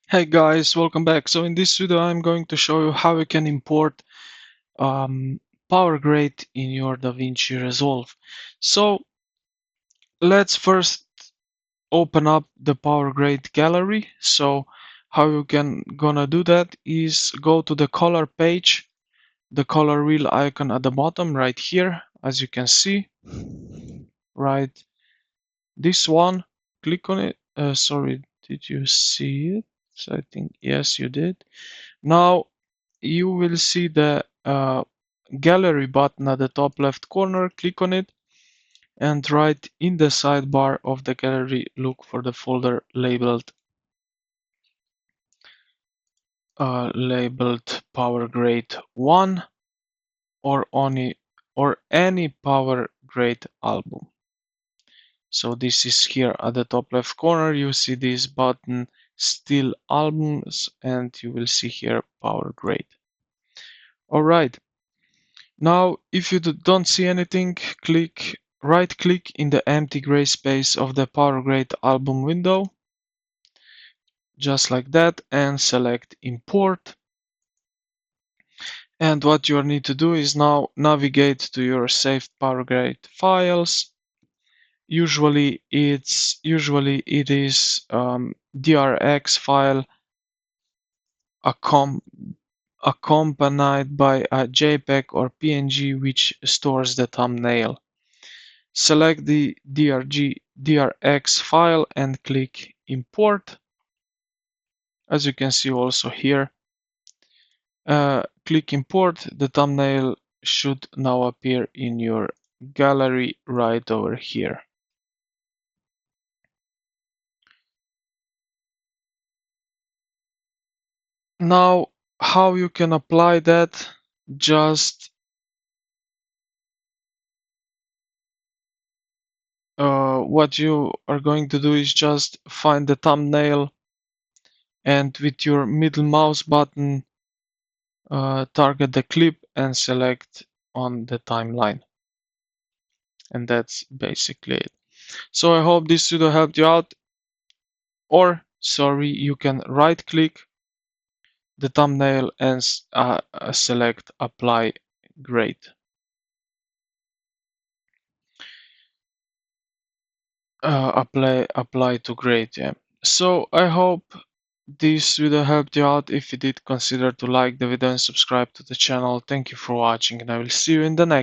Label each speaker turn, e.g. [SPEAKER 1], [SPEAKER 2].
[SPEAKER 1] Hey guys, welcome back. So in this video I'm going to show you how you can import PowerGrade in your Davinci Resolve. So let's first open up the PowerGrade gallery. So how you can gonna do that is go to the color page, the color wheel icon at the bottom right here, as you can see, right, this one, click on it. Sorry, did you see it? So I think yes you did. Now you will see the gallery button at the top left corner. Click on it, and right in the sidebar of the gallery, look for the folder labeled PowerGrade 1 or any PowerGrade album. So this is here at the top left corner. You see this button, Still Albums, and you will see here PowerGrade. All right. Now, if you don't see anything, right click in the empty gray space of the PowerGrade album window, just like that, and select import. And what you need to do is now navigate to your saved PowerGrade files. Usually it is DRX file accom accompanied by a JPEG or PNG which stores the thumbnail. Select the DRX file and click import. As you can see also here, click import. The thumbnail should now appear in your gallery right over here. Now, how you can apply that? Just what you are going to do is just find the thumbnail, and with your middle mouse button target the clip and select on the timeline. And that's basically it. So I hope this video helped you out. Or sorry, you can right click the thumbnail and select apply grade. Apply to grade, yeah. So I hope this video helped you out. If you did, consider to like the video and subscribe to the channel. Thank you for watching, and I will see you in the next